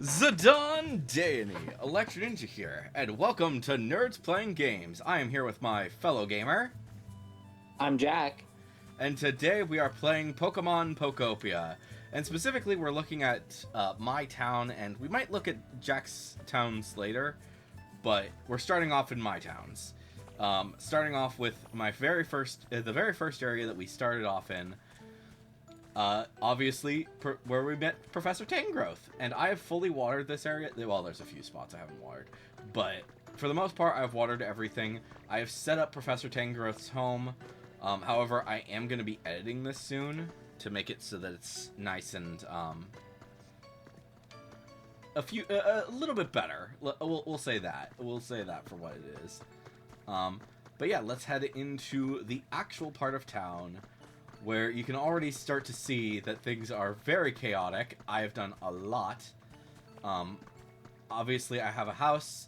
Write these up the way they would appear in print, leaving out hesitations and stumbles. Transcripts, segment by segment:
Zidane Danny, Electri Ninja here, and welcome to Nerds Playing Games. I am here with my fellow gamer, I'm Jack. and today we are playing Pokemon Pokopia. And specifically, we're looking at my town, and we might look at Jack's towns later, but we're starting off in my towns. Starting off with my the very first area that we started off in. Obviously, where we met Professor Tangrowth, and I have fully watered this area. Well, there's a few spots I haven't watered, but for the most part, I've watered everything. I have set up Professor Tangrowth's home. However, I am going to be editing this soon to make it so that it's nice and a little bit better. We'll say that. We'll say that for what it is. But yeah, let's head into the actual part of town, where you can already start to see that things are very chaotic. I have done a lot. Obviously, I have a house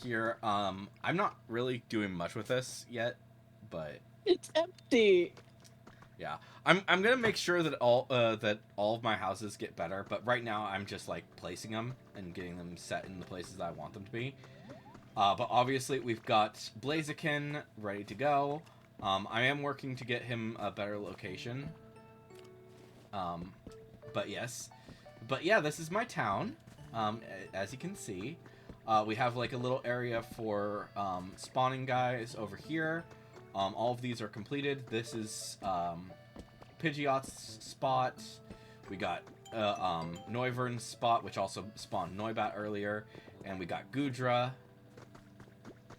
here. I'm not really doing much with this yet, but It's empty. yeah, I'm gonna make sure that all of my houses get better. But right now, I'm just like placing them and getting them set in the places I want them to be. But obviously, we've got Blaziken ready to go. I am working to get him a better location. But yes. But yeah, this is my town. As you can see. We have like a little area for spawning guys over here. All of these are completed. This is Pidgeot's spot. We got Noivern's spot, which also spawned Noibat earlier. And we got Goodra.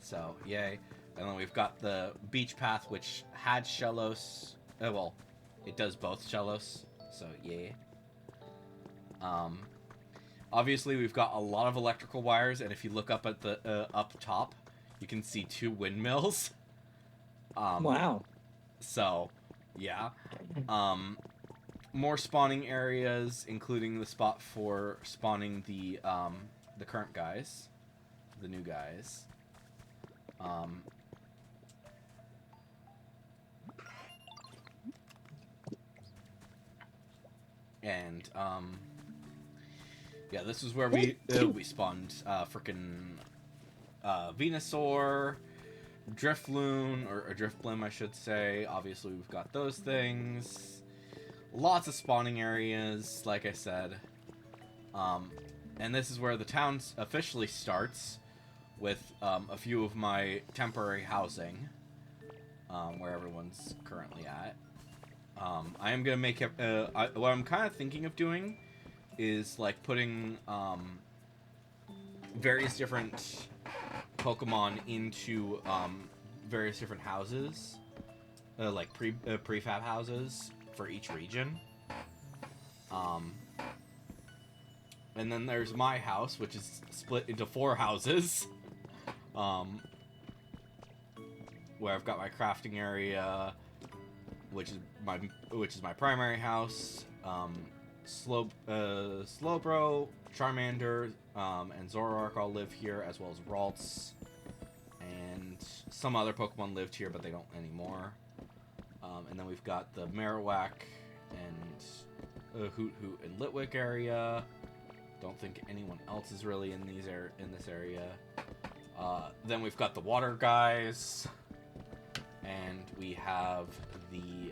So, yay. And then we've got the beach path, which had Shellos. Well, it does both Shellos. So, yeah. Obviously, we've got a lot of electrical wires, and if you look up at the up top, you can see 2 windmills. Wow. So, yeah. More spawning areas, including the spot for spawning the current guys, the new guys. And yeah, this is where we spawned frickin' Venusaur, Drifloon, or Drifblim, I should say. Obviously, we've got those things. Lots of spawning areas, like I said. And this is where the town officially starts, with a few of my temporary housing, where everyone's currently at. I am gonna make it. What I'm kind of thinking of doing is like putting various different Pokemon into various different houses, like prefab houses for each region. And then there's my house, which is split into 4 houses, where I've got my crafting area, which is my primary house. Slowbro, Charmander, and Zoroark all live here, as well as Ralts, and some other Pokemon lived here, but they don't anymore. And then we've got the Marowak and Hoot Hoot and Litwick area. Don't think anyone else is really in this area. Then we've got the water guys, and we have the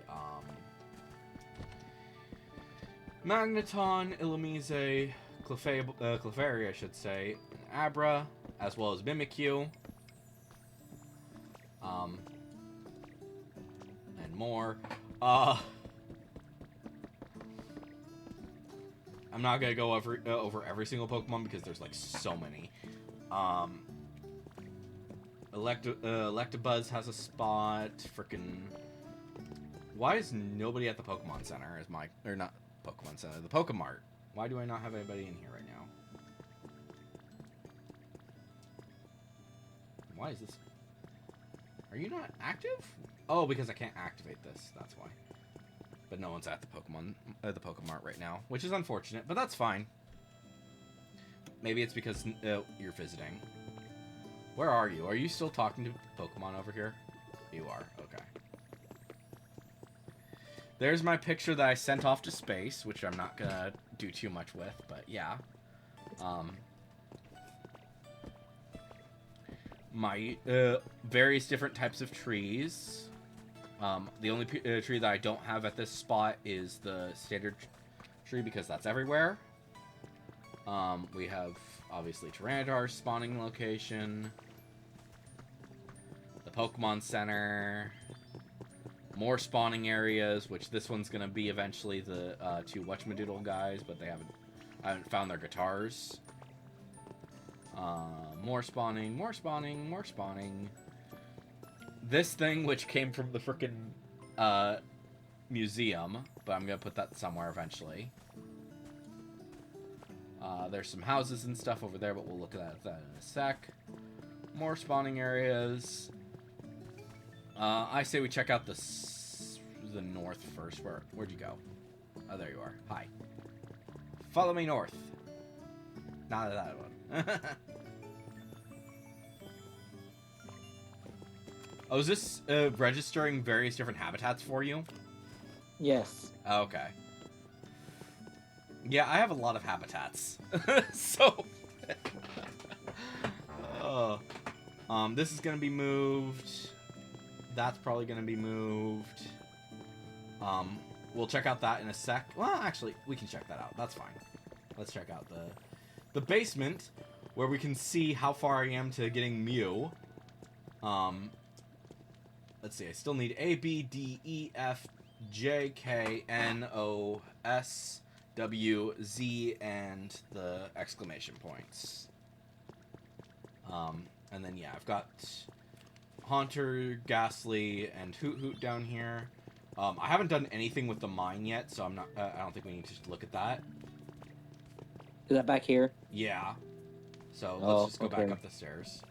Magneton, Illumise, Clefairy, I should say, and Abra, as well as Mimikyu, and more. I'm not gonna go over every single Pokemon because there's like so many. Electabuzz has a spot. Frickin'. Why is nobody at the Pokemon Center? Or not Pokemon Center, the Pokemart. Why do I not have anybody in here right now? Why is this? Are you not active? Oh, because I can't activate this. That's why. But no one's at the Pokemart right now, which is unfortunate, but that's fine. Maybe it's because you're visiting. Where are you? Are you still talking to Pokemon over here? You are. Okay. There's my picture that I sent off to space, which I'm not gonna do too much with, but yeah. Um, my various different types of trees. The only tree that I don't have at this spot is the standard tree because that's everywhere. We have obviously Tyranidar's spawning location, the Pokemon Center, more spawning areas, which this one's gonna be eventually the two Whatchamadoodle guys, but I haven't found their guitars. More spawning, more spawning, more spawning. This thing, which came from the frickin' museum, but I'm gonna put that somewhere eventually. There's some houses and stuff over there, but we'll look at that in a sec. More spawning areas. I say we check out the north first. Where'd you go? Oh, there you are. Hi. Follow me north. Not that one. Oh, is this registering various different habitats for you? Yes. Okay. Yeah, I have a lot of habitats. So... this is gonna be moved. That's probably gonna be moved. We'll check out that in a sec. Well, actually, we can check that out. That's fine. Let's check out the basement, where we can see how far I am to getting Mew. Let's see. I still need A, B, D, E, F, J, K, N, O, S, W, Z, and the exclamation points. And then, yeah, I've got Haunter, Ghastly, and Hoot Hoot down here. I haven't done anything with the mine yet, so I don't think we need to look at that. Is that back here? Yeah. So let's just go back up the stairs.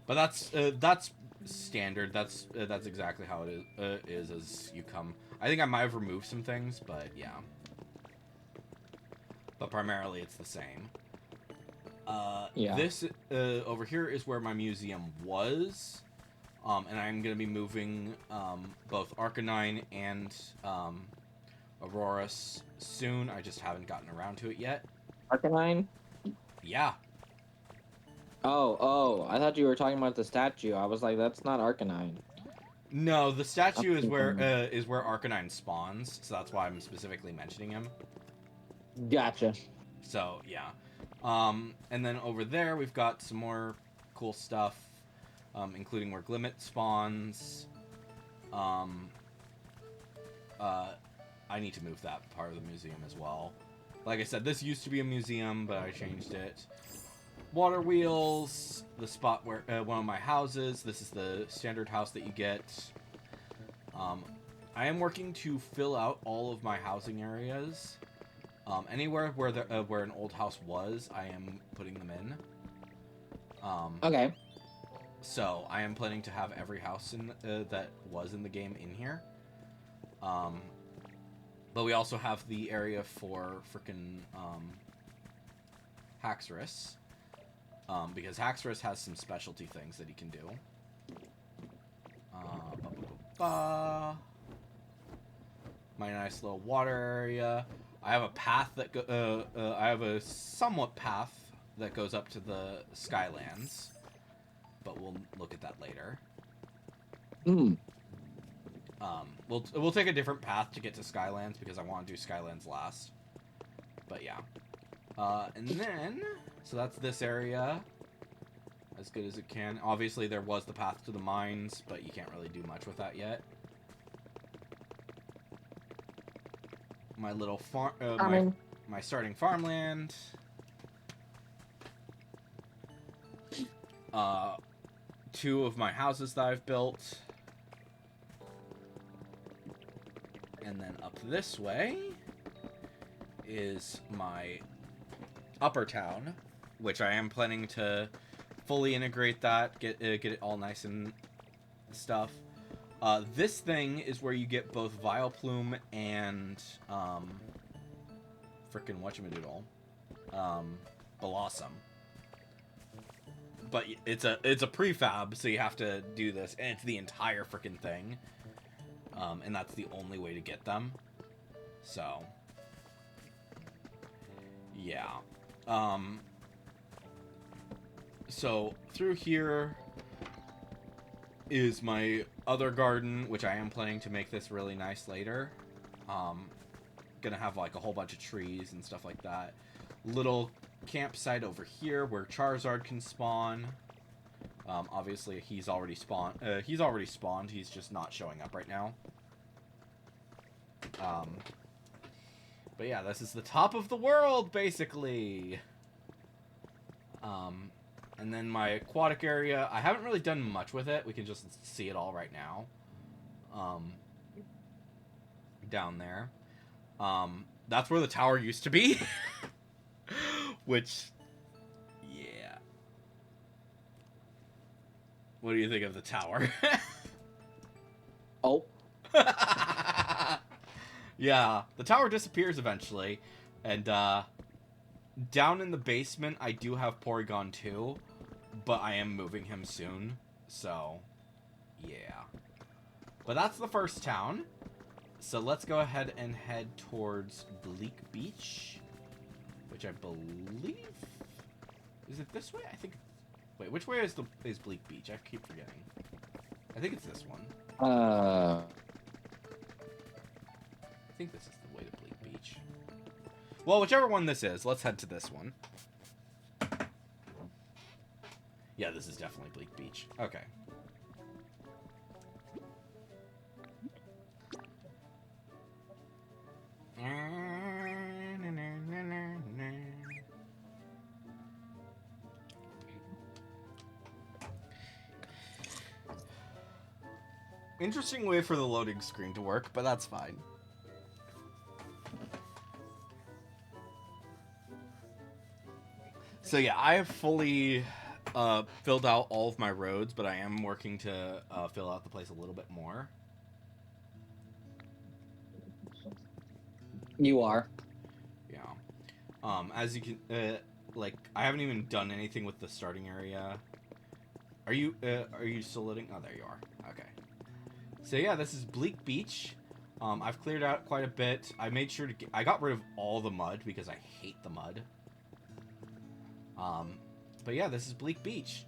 But that's standard. That's exactly how it is as you come. I think I might have removed some things, but yeah. But primarily it's the same. Yeah. This over here is where my museum was, and I'm gonna be moving both Arcanine and Aurorus soon. I just haven't gotten around to it yet. Arcanine? Yeah. Oh, I thought you were talking about the statue. I was like, that's not Arcanine. No, the statue is where Arcanine spawns, so that's why I'm specifically mentioning him. Gotcha. So yeah. And then over there we've got some more cool stuff, including where Glimmet spawns. I need to move that part of the museum as well. Like I said, this used to be a museum, but I changed it. Water wheels, the spot where one of my houses. This is the standard house that you get. I am working to fill out all of my housing areas. Anywhere where an old house was, I am putting them in. Okay. So I am planning to have every house that was in the game in here. But we also have the area for frickin' Haxorus. Because Haxorus has some specialty things that he can do. My nice little water area. I have a path that I have a somewhat path that goes up to the Skylands, but we'll look at that later. We'll take a different path to get to Skylands because I want to do Skylands last. But yeah, and then so that's this area, as good as it can. Obviously, there was the path to the mines, but you can't really do much with that yet. My little farm, my starting farmland. Two of my houses that I've built. And then up this way is my upper town, which I am planning to fully integrate that, get it all nice and stuff. This thing is where you get both Vileplume and frickin' whatchamadoodle, Blossom. But it's a prefab, so you have to do this, and it's the entire frickin' thing, and that's the only way to get them. So yeah, Um, so through here is my other garden, which I am planning to make this really nice later. Gonna have like a whole bunch of trees and stuff like that. Little campsite over here where Charizard can spawn. Obviously he's already spawned. He's just not showing up right now. But yeah, this is the top of the world, basically. And then my aquatic area, I haven't really done much with it. We can just see it all right now. Down there. That's where the tower used to be. Which, yeah. What do you think of the tower? Oh. Yeah, the tower disappears eventually. And, down in the basement, I do have Porygon 2, but I am moving him soon, so, yeah. But that's the first town, so let's go ahead and head towards Bleak Beach, which I believe... Is it this way? I think... Wait, which way is Bleak Beach? I keep forgetting. I think it's this one. I think this is the way to Bleak Beach. Well, whichever one this is, let's head to this one. Yeah, this is definitely Bleak Beach. Okay. Interesting way for the loading screen to work, but that's fine. So yeah, I have fully filled out all of my roads, but I am working to fill out the place a little bit more. You are. Yeah. As you can, like, I haven't even done anything with the starting area. Are you still loading? Oh, there you are. Okay. So yeah, this is Bleak Beach. I've cleared out quite a bit. I made sure to I got rid of all the mud because I hate the mud. But yeah, this is Bleak Beach.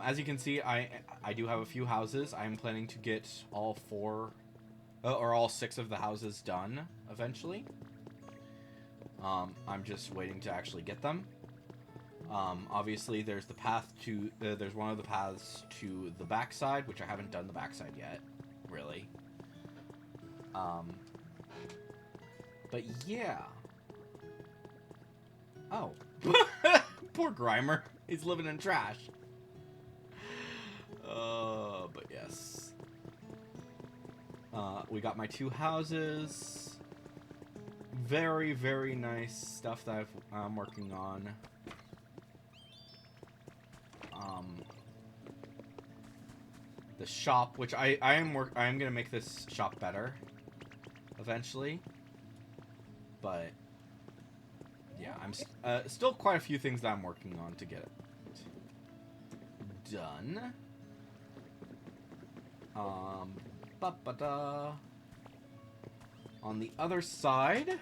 As you can see, I do have a few houses. I'm planning to get all 4 or all 6 of the houses done eventually. I'm just waiting to actually get them. Obviously, there's the path to there's one of the paths to the backside, which I haven't done the backside yet, really. But yeah. Oh. Poor Grimer. He's living in trash. But yes. We got my 2 houses. Very, very nice stuff that I'm working on. The shop, which I am gonna make this shop better eventually. But yeah, I'm still quite a few things that I'm working on to get done. On the other side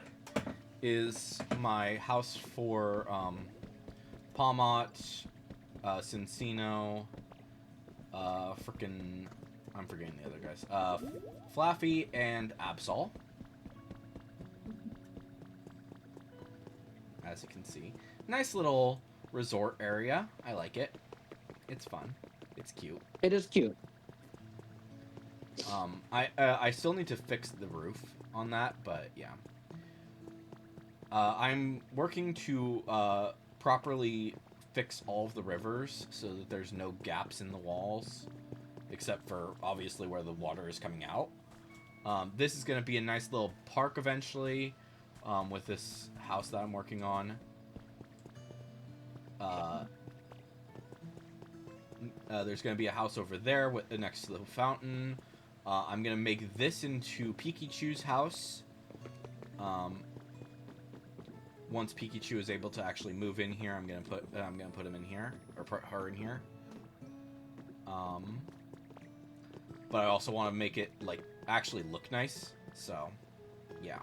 is my house for Palmot, Cincino, I'm forgetting the other guys. Flaffy and Absol. As you can see. Nice little resort area. I like it. It's fun. It's cute. It is cute. I still need to fix the roof on that, but yeah. I'm working to properly fix all of the rivers so that there's no gaps in the walls, except for obviously where the water is coming out. This is going to be a nice little park eventually, with this house that I'm working on. There's going to be a house over there next to the fountain. I'm going to make this into Pikachu's house. Once Pikachu is able to actually move in here, I'm gonna put him in here, or put her in here. But I also want to make it like actually look nice. So, yeah.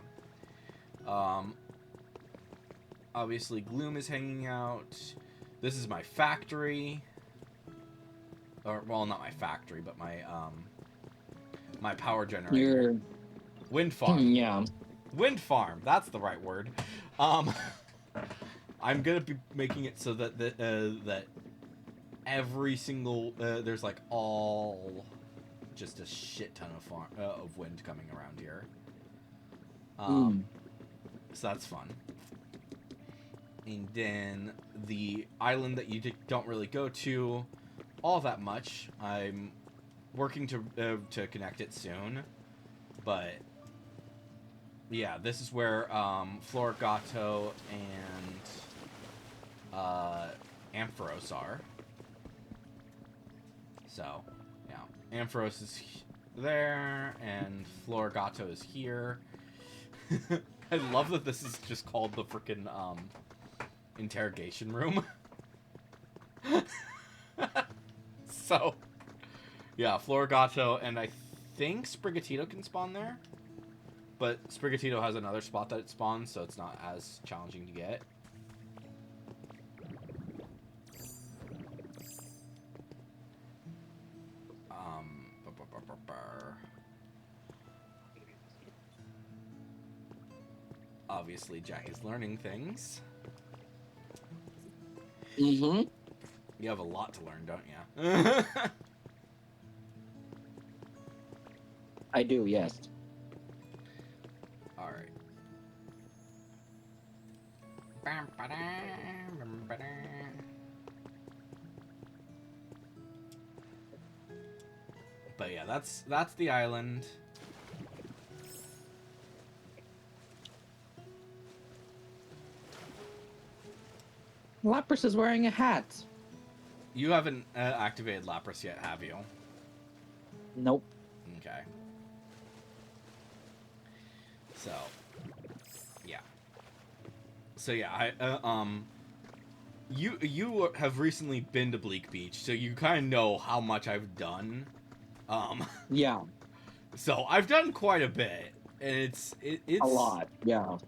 Obviously, Gloom is hanging out. This is my factory. Or, well, not my factory, but my power generator. You're. Wind farm. Yeah. Wind farm. That's the right word. Um, I'm gonna be making it so that that every single there's like all just a shit ton of wind coming around here. So that's fun. And then the island that you don't really go to all that much. I'm working to connect it soon, but yeah, this is where Florigato and Ampharos are. So, yeah, Ampharos is there, and Florigato is here. I love that this is just called the frickin' interrogation room. So, yeah, Florigato, and I think Sprigatito can spawn there. But Sprigatito has another spot that it spawns, so it's not as challenging to get. Obviously, Jack is learning things. Mm-hmm. You have a lot to learn, don't you? I do, yes. Alright. But yeah, that's the island. Lapras is wearing a hat. You haven't activated Lapras yet, have you? Nope. Okay. So, yeah. So yeah, you have recently been to Bleak Beach, so you kind of know how much I've done. Yeah. So I've done quite a bit, and it's a lot. Yeah.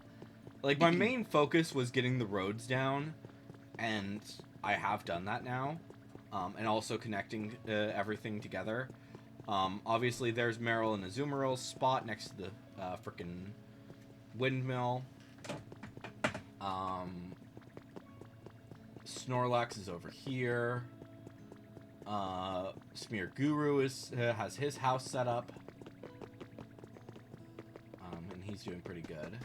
like my main focus was getting the roads down, and I have done that now, and also connecting everything together. Obviously, there's Meryl and Azumarill's spot next to the frickin' windmill. Snorlax is over here. Smear Guru has his house set up. And he's doing pretty good.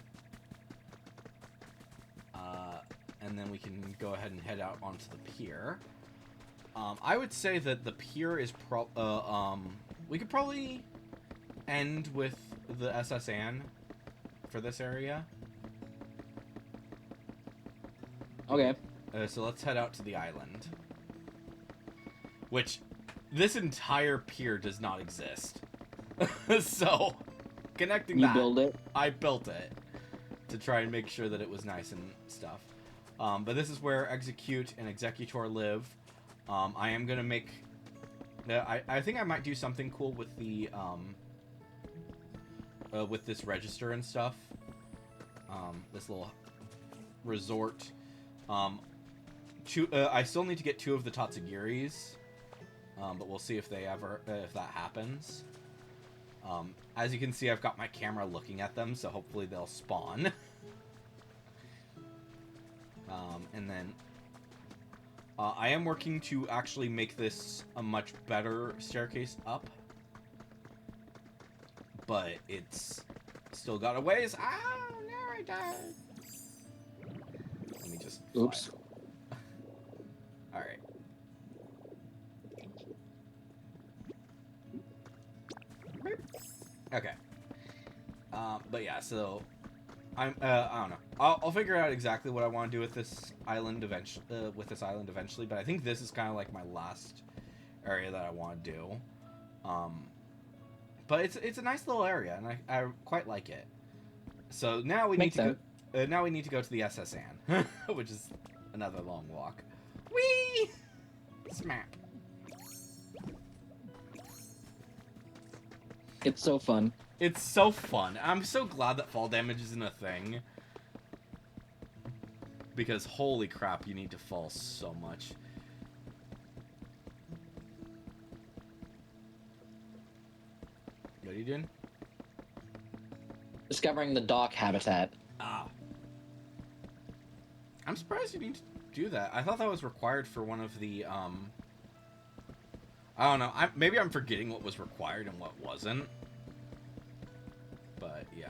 And then we can go ahead and head out onto the pier. I would say that the pier is we could probably end with the SS Anne for this area. Okay. So let's head out to the island. Which, this entire pier does not exist. So, connecting that... You build it? I built it. To try and make sure that it was nice and stuff. But this is where Execute and Executor live. I am going to make... I think I might do something cool with the... with this register and stuff. This little resort. I still need to get 2 of the Tatsugiris, but we'll see if if that happens. As you can see, I've got my camera looking at them, so hopefully they'll spawn. And then I am working to actually make this a much better staircase up, but it's still got a ways. Ah, no, I died. Let me just... Oops. Alright. Okay. But yeah, so... I don't know. I'll figure out exactly what I want to do with this island eventually, but I think this is kind of like my last area that I want to do. But it's a nice little area, and I quite like it. So now we need to go... now we need to go to the SS Anne, which is another long walk. Whee! Smack. It's so fun. It's so fun. I'm so glad that fall damage isn't a thing. Because holy crap, you need to fall so much. What are you doing? Discovering the dock habitat. Ah. I'm surprised you need to do that. I thought that was required for one of the, I don't know. Maybe I'm forgetting what was required and what wasn't. But, yeah.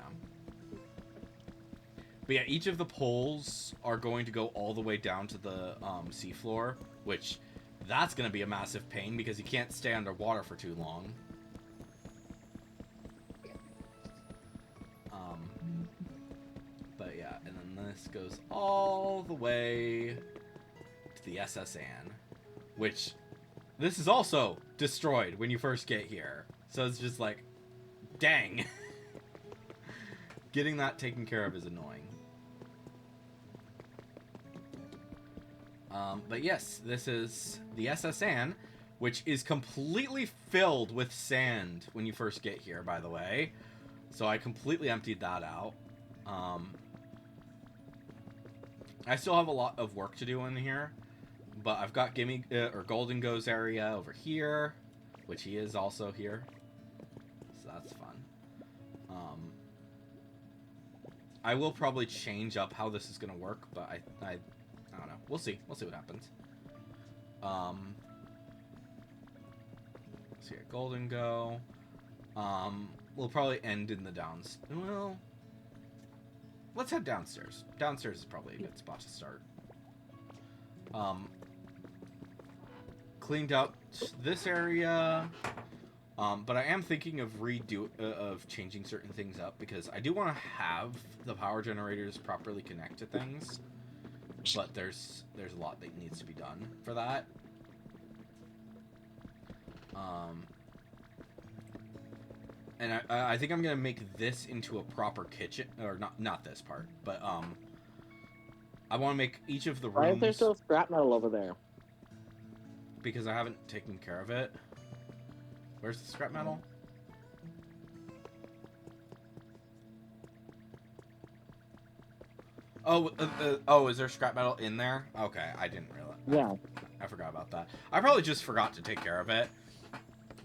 But yeah, each of the poles are going to go all the way down to the seafloor, which that's going to be a massive pain because you can't stay underwater for too long. But yeah, and then this goes all the way to the SS Anne, which this is also destroyed when you first get here. So it's just like, dang. Getting that taken care of is annoying. But yes, this is the SS Anne, which is completely filled with sand when you first get here, by the way. So I completely emptied that out. I still have a lot of work to do in here, but I've got Golden Go's area over here, which he is also here. So that's fun. I will probably change up how this is going to work, but I don't know. We'll see. We'll see what happens. Let's see, Golden Go. We'll probably end in the well, let's head downstairs. Downstairs is probably a good spot to start. Cleaned up this area. But I am thinking of changing certain things up because I do want to have the power generators properly connect to things, but there's a lot that needs to be done for that. And I think I'm gonna make this into a proper kitchen, or not this part, but I want to make each of the rooms. Why is there still scrap metal over there? Because I haven't taken care of it. Where's the scrap metal? Oh, is there scrap metal in there? Okay, I didn't realize. Yeah. I forgot about that. I probably just forgot to take care of it.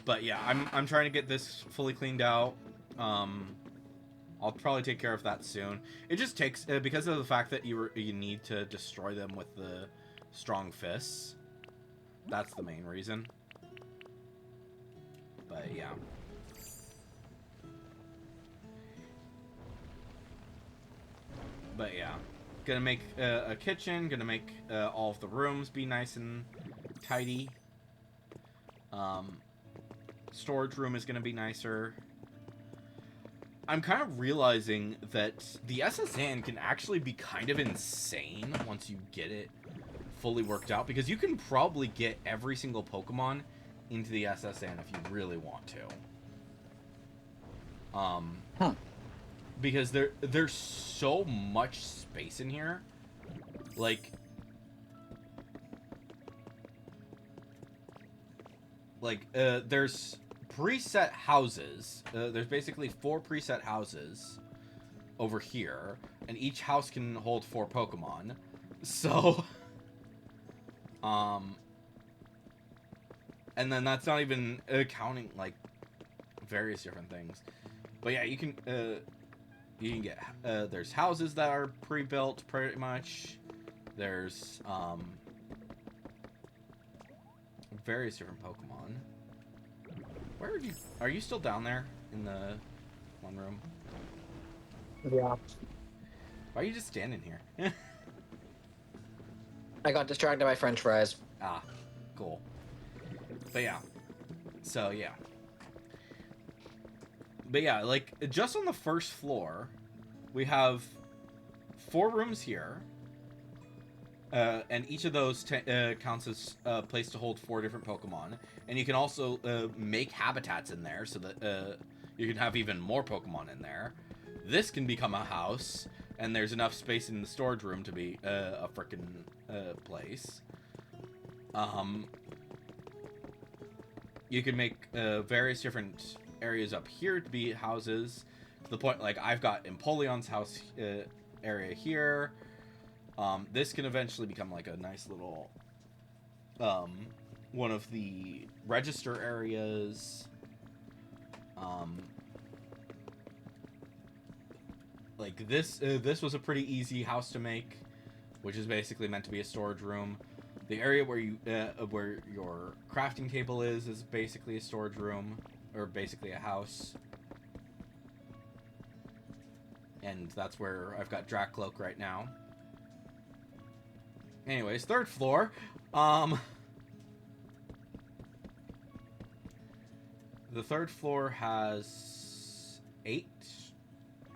But yeah, I'm trying to get this fully cleaned out. I'll probably take care of that soon. It just takes because of the fact that you need to destroy them with the strong fists. That's the main reason. But yeah. But yeah. Gonna make a kitchen. Gonna make all of the rooms be nice and tidy. Storage room is gonna be nicer. I'm kind of realizing that the SS Anne can actually be kind of insane once you get it fully worked out, because you can probably get every single Pokemon into the SS Anne if you really want to. Because there's so much space in here. Like there's preset houses. There's basically 4 preset houses over here, and each house can hold 4 Pokemon. So, and then that's not even counting like various different things. But yeah, you can get there's houses that are pre-built pretty much. There's various different Pokemon. Where are you still down there in the one room? Yeah. Why are you just standing here? I got distracted by French fries. Ah, cool. But yeah. So yeah. But yeah, like just on the first floor, we have 4 rooms here. And each of those counts as a place to hold 4 different Pokemon. And you can also make habitats in there so that you can have even more Pokemon in there. This can become a house, and there's enough space in the storage room to be a frickin' place. You can make various different areas up here to be houses. To the point, like, I've got Empoleon's house area here. This can eventually become like a nice little one of the register areas. Like this was a pretty easy house to make, which is basically meant to be a storage room. The area where where your crafting table is basically a storage room, or basically a house. And that's where I've got Dracloak right now. Anyways, third floor. The third floor has 8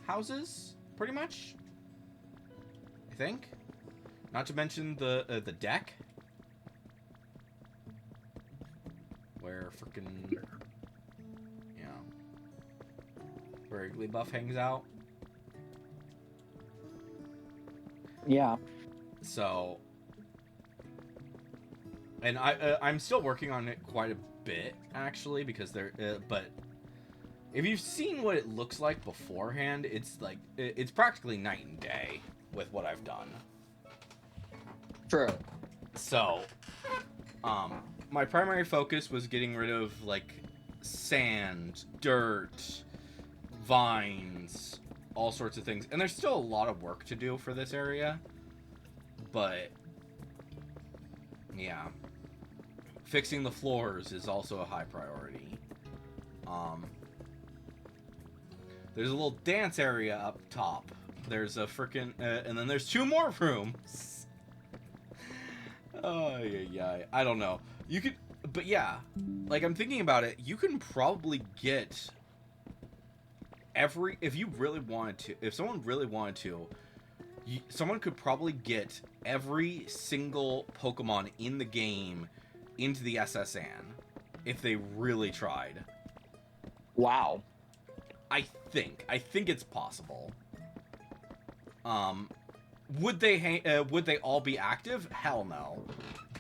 houses, pretty much. I think. Not to mention the deck, where frickin' where Igglybuff hangs out. Yeah. So, and I'm still working on it quite a bit actually, because but if you've seen what it looks like beforehand, it's like it's practically night and day with what I've done. True. So, my primary focus was getting rid of like sand, dirt, vines, all sorts of things, and there's still a lot of work to do for this area, but yeah, fixing the floors is also a high priority. There's a little dance area up top. There's a frickin' and then there's 2 more rooms. Oh yeah, I don't know. You could, but yeah, like I'm thinking about it. You can probably get if you really wanted to, if someone really wanted to, someone could probably get every single Pokemon in the game into the SSN if they really tried. Wow. I think it's possible. Would they all be active? Hell no.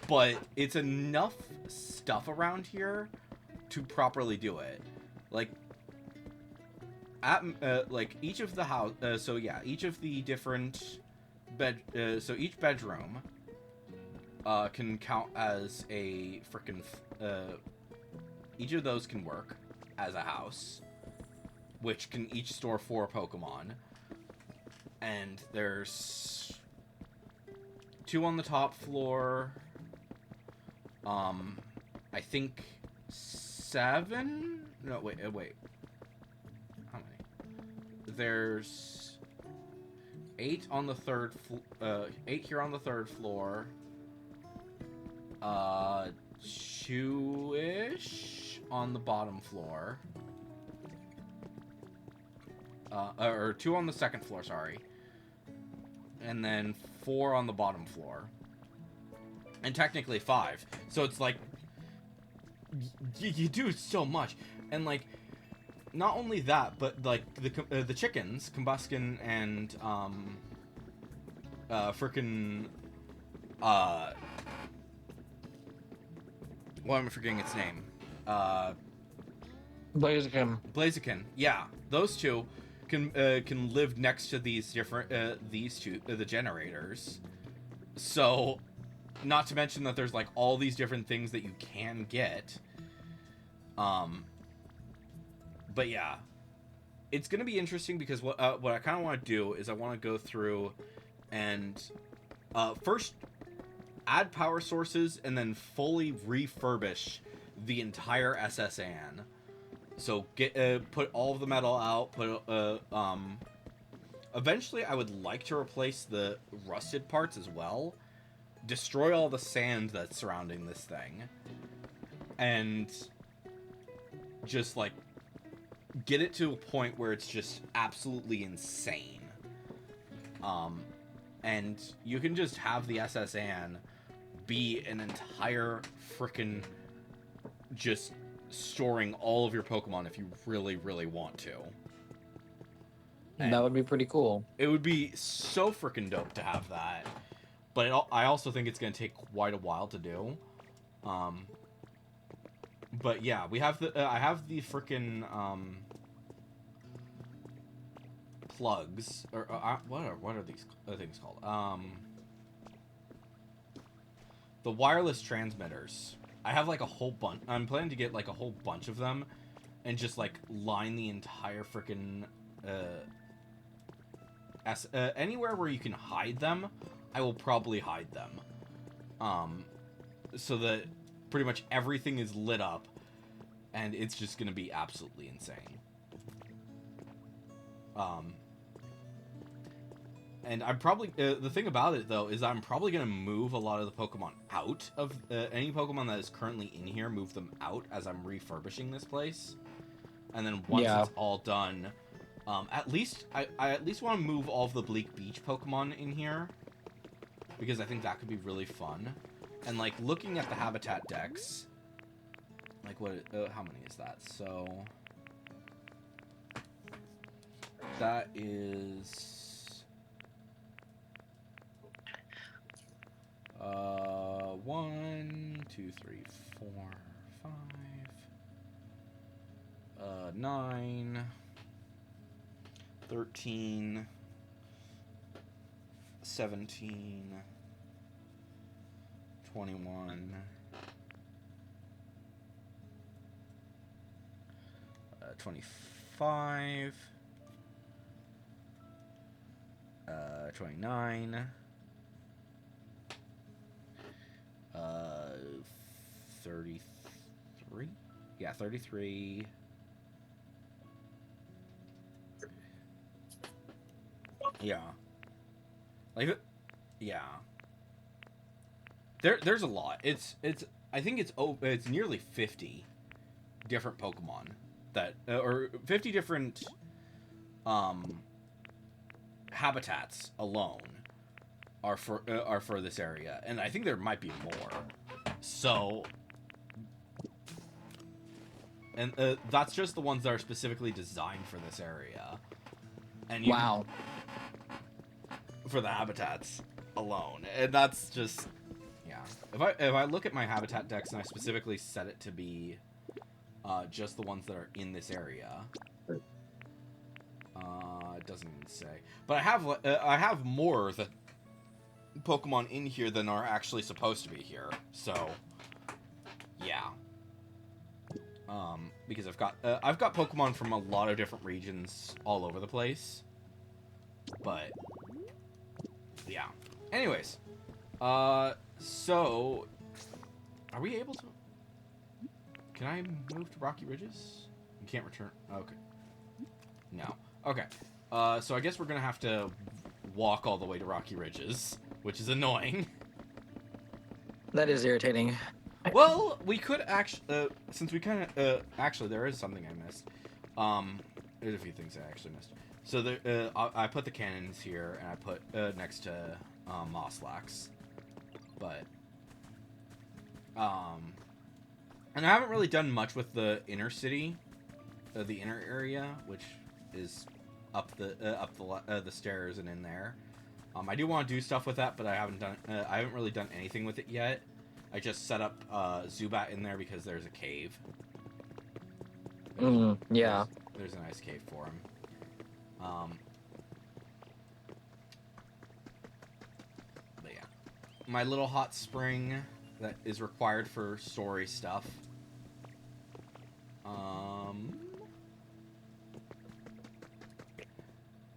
But it's enough stuff around here to properly do it. Like like each of the house. So yeah, each of the different so each bedroom can count as a frickin' each of those can work as a house, which can each store 4 Pokemon. And there's 2 on the top floor. I think 7? No, wait. How many? There's 8 on the 3rd 8 here on the 3rd floor. 2-ish on the bottom floor. Or 2 on the 2nd floor, sorry. And then 4 on the bottom floor. And technically 5. So it's like, you do so much. And like, not only that, but like the chickens, Combuskin and frickin' why am I forgetting its name? Blaziken. Yeah, those 2 can live next to these different these 2 the generators. So, not to mention that there's like all these different things that you can get. But yeah, it's gonna be interesting because what I kind of want to do is I want to go through and first add power sources and then fully refurbish the entire SSN. So put all of the metal out. Eventually, I would like to replace the rusted parts as well. Destroy all the sand that's surrounding this thing, and just like get it to a point where it's just absolutely insane. And you can just have the SSN be an entire frickin' just storing all of your Pokemon if you really, really want to. And that would be pretty cool. It would be so frickin' dope to have that. But I also think it's going to take quite a while to do. But yeah, we have I have the frickin' plugs, or what are these things called? the wireless transmitters. I have like a whole bunch. I'm planning to get like a whole bunch of them, and just like line the entire freaking anywhere where you can hide them. I will probably hide them, so that pretty much everything is lit up, and it's just gonna be absolutely insane. And I'm probably the thing about it though is I'm probably gonna move a lot of the Pokemon out of any Pokemon that is currently in here. Move them out as I'm refurbishing this place, and then once it's all done, at least I at least want to move all of the Bleak Beach Pokemon in here, because I think that could be really fun. And like looking at the habitat decks, like what? How many is that? So that is 1, 2, 3, 4, 5, 9, 13, 17, 21, 25, 29, 33? Yeah, 33. Yeah. Like, yeah. There's a lot. It's I think it's nearly 50 different Pokemon that or 50 different habitats alone are for this area, and I think there might be more. So, and that's just the ones that are specifically designed for this area. And Wow. For the habitats alone, and that's just, yeah. If I look at my habitat decks and I specifically set it to be just the ones that are in this area, it doesn't even say. But I have more that Pokemon in here than are actually supposed to be here. So, yeah. Because I've got Pokemon from a lot of different regions all over the place. But yeah. Anyways, so are we able to? Can I move to Rocky Ridges? You can't return. Okay. No. Okay. So I guess we're gonna have to walk all the way to Rocky Ridges, which is annoying. That is irritating. Well, we could actually, since we kind of, actually, there is something I missed. There's a few things I actually missed. So there, I put the cannons here, and I put next to Mosslax, but and I haven't really done much with the inner city, the inner area, which is up the stairs and in there. I do want to do stuff with that, but I haven't really done anything with it yet. I just set up Zubat in there because there's a cave. Yeah. There's a nice cave for him. But yeah, my little hot spring that is required for story stuff.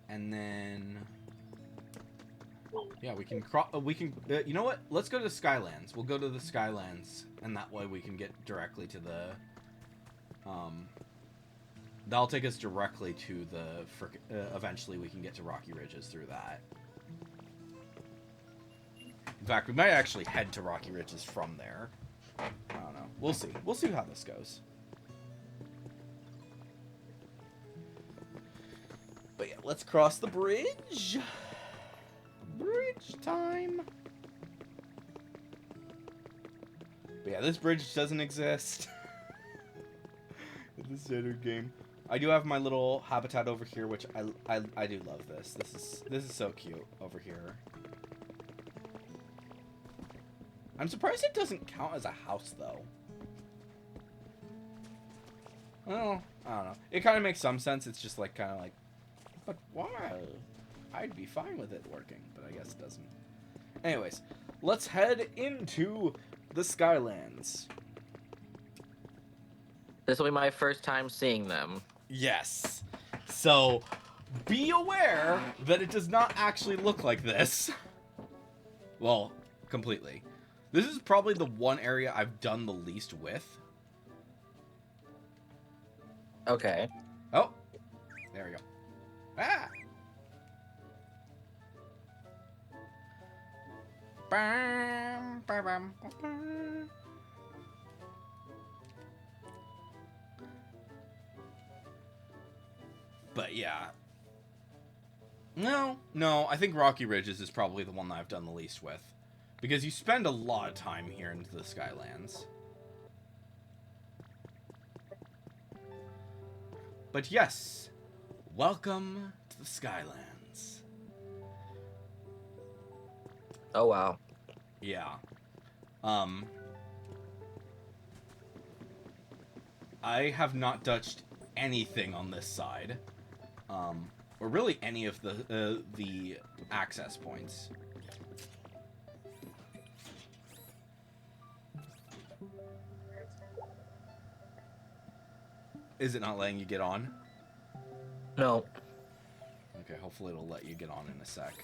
And then yeah, we can you know what? Let's go to the Skylands. We'll go to the Skylands, and that way we can get directly to the that'll take us directly to the eventually we can get to Rocky Ridges through that. In fact, we might actually head to Rocky Ridges from there. I don't know. We'll see. We'll see how this goes. But yeah, let's cross the bridge. Bridge time. But yeah, this bridge doesn't exist in the standard game. I do have my little habitat over here, which I do love this. This is so cute over here. I'm surprised it doesn't count as a house though. Well, I don't know. It kind of makes some sense. It's just like kind of like, but why? I'd be fine with it working, but I guess it doesn't. Anyways, let's head into the Skylands. This will be my first time seeing them. Yes. So, be aware that it does not actually look like this. Well, completely. This is probably the one area I've done the least with. Okay. Oh, there we go. Ah! Bam, bam, bam, bam. But yeah. No, I think Rocky Ridges is probably the one that I've done the least with. Because you spend a lot of time here into the Skylands. But yes, welcome to the Skylands. Oh, wow. Yeah. I have not touched anything on this side. Or really any of the access points. Is it not letting you get on? No. Okay, hopefully it'll let you get on in a sec.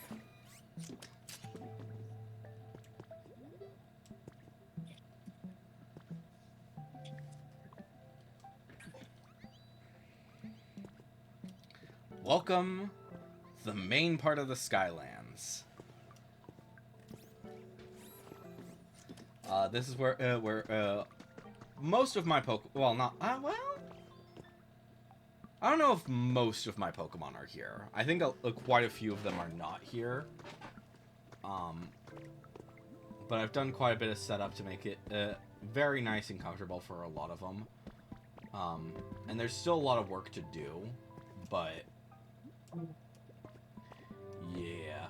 Welcome to the main part of the Skylands. This is where most of my well, not well. I don't know if most of my Pokemon are here. I think quite a few of them are not here. But I've done quite a bit of setup to make it very nice and comfortable for a lot of them. And there's still a lot of work to do, but yeah.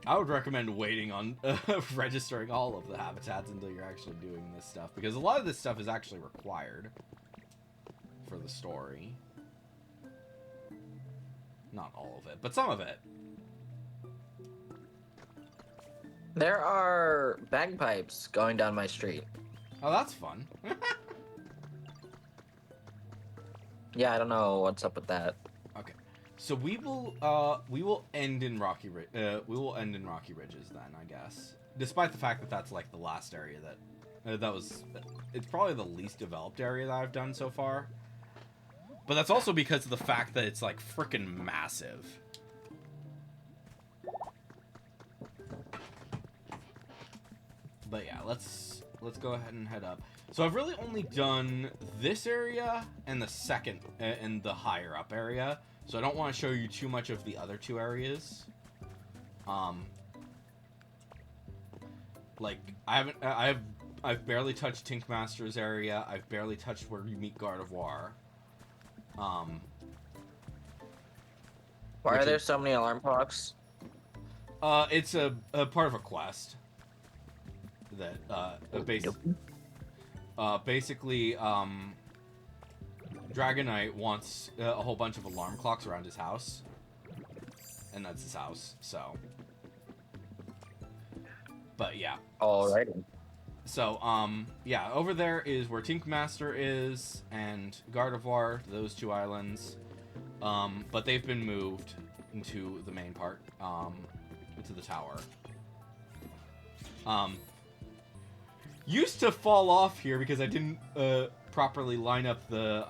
I would recommend waiting on registering all of the habitats until you're actually doing this stuff, because a lot of this stuff is actually required for the story. Not all of it, but some of it. There are bagpipes going down my street. Oh, that's fun. Yeah, I don't know what's up with that. Okay, so we will end in Rocky Ridges then, I guess. Despite the fact that that's like the last area it's probably the least developed area that I've done so far. But that's also because of the fact that it's like freaking massive. But yeah, let's go ahead and head up. So I've really only done this area and the second and the higher up area. So I don't want to show you too much of the other two areas. Like I've barely touched Tinkmaster's area. I've barely touched where you meet Gardevoir. Why are there so many alarm clocks? It's a part of a quest that basically Dragonite wants a whole bunch of alarm clocks around his house, and that's his house. So, but yeah. Alrighty. So yeah, over there is where Tinkmaster is and Gardevoir, those two islands. But they've been moved into the main part, into the tower. Used to fall off here because I didn't properly line up the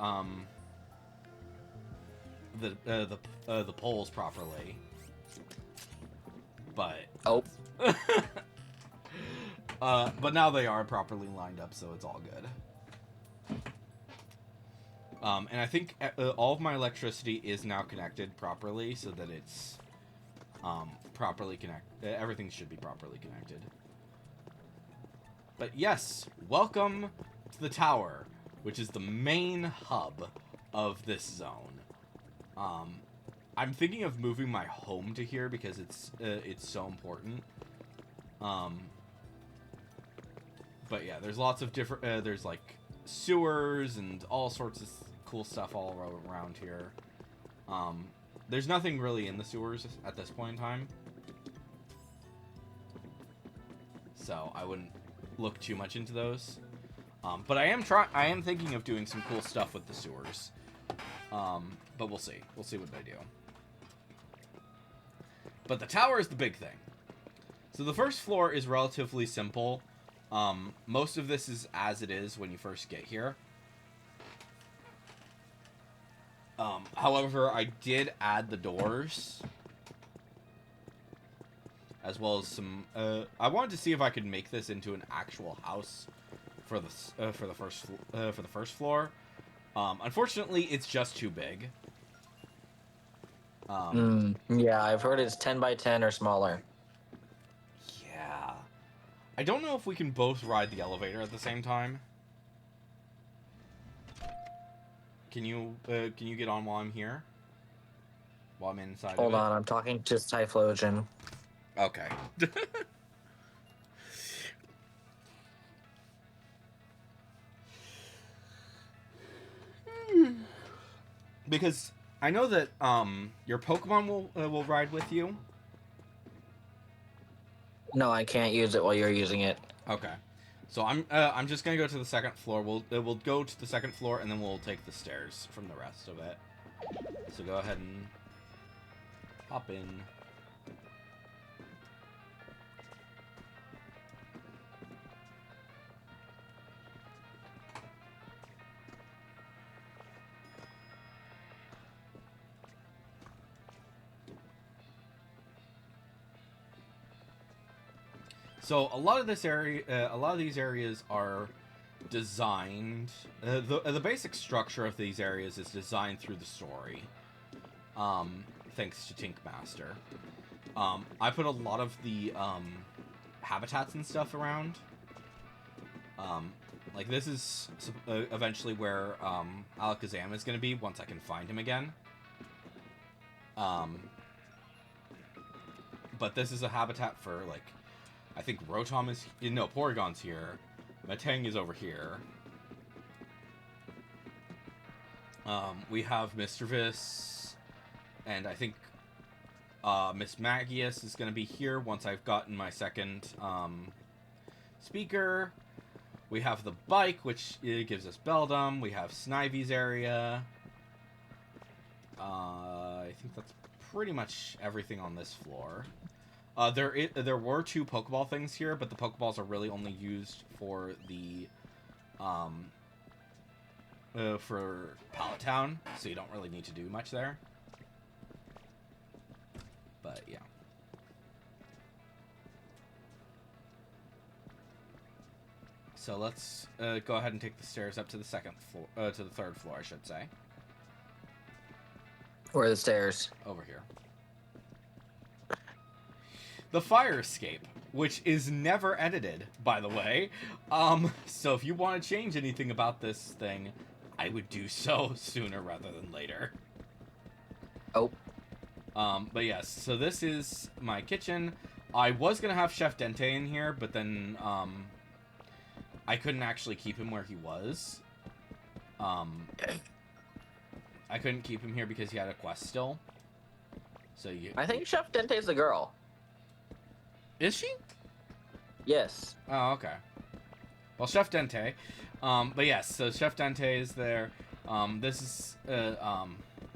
poles properly. But oh, but now they are properly lined up, so it's all good. And I think all of my electricity is now connected properly, so that it's properly connected. Everything should be properly connected. But yes, welcome to the tower, which is the main hub of this zone. I'm thinking of moving my home to here because it's so important. But yeah, there's lots of different. There's like sewers and all sorts of cool stuff all around here. There's nothing really in the sewers at this point in time. so I wouldn't look too much into those. But I am thinking of doing some cool stuff with the sewers. But we'll see. We'll see what I do. But the tower is the big thing. So the first floor is relatively simple. Most of this is as it is when you first get here. However, I did add the doors, as well as some. I wanted to see if I could make this into an actual house for the first floor. Unfortunately, it's just too big. Yeah, I've heard it's 10 by 10 or smaller. Yeah, I don't know if we can both ride the elevator at the same time. Can you get on while I'm here? While I'm inside Hold of it? on, I'm talking to Typhlosion. Okay. Because I know that your Pokemon will ride with you. No, I can't use it while you're using it. Okay. So I'm just gonna go to the second floor. We'll go to the second floor and then we'll take the stairs from the rest of it. So go ahead and hop in. So a lot of these areas are designed. The basic structure of these areas is designed through the story. Thanks to Tinkmaster. I put a lot of the habitats and stuff around. Like this is eventually where Alakazam is going to be once I can find him again. But this is a habitat for like. I think Rotom is... No, Porygon's here. Metang is over here. We have Mischievous. And I think Miss Magius is going to be here once I've gotten my second speaker. We have the bike, which gives us Beldum. We have Snivy's area. I think that's pretty much everything on this floor. There were 2 Pokeball things here, but the Pokeballs are really only used for the, for Pallet Town, so you don't really need to do much there. But, yeah. So let's, go ahead and take the stairs up to the second floor, to the third floor, I should say. Where are the stairs? Over here. The fire escape, which is never edited, by the way. So if you want to change anything about this thing, I would do so sooner rather than later. Oh. But yes, so this is my kitchen. I was gonna have Chef Dente in here, but then, I couldn't actually keep him where he was. I couldn't keep him here because he had a quest still. So I think Chef Dente's the girl. Is she? Yes. Oh, okay. Well, Chef Dente. But yes, so Chef Dente is there. This is,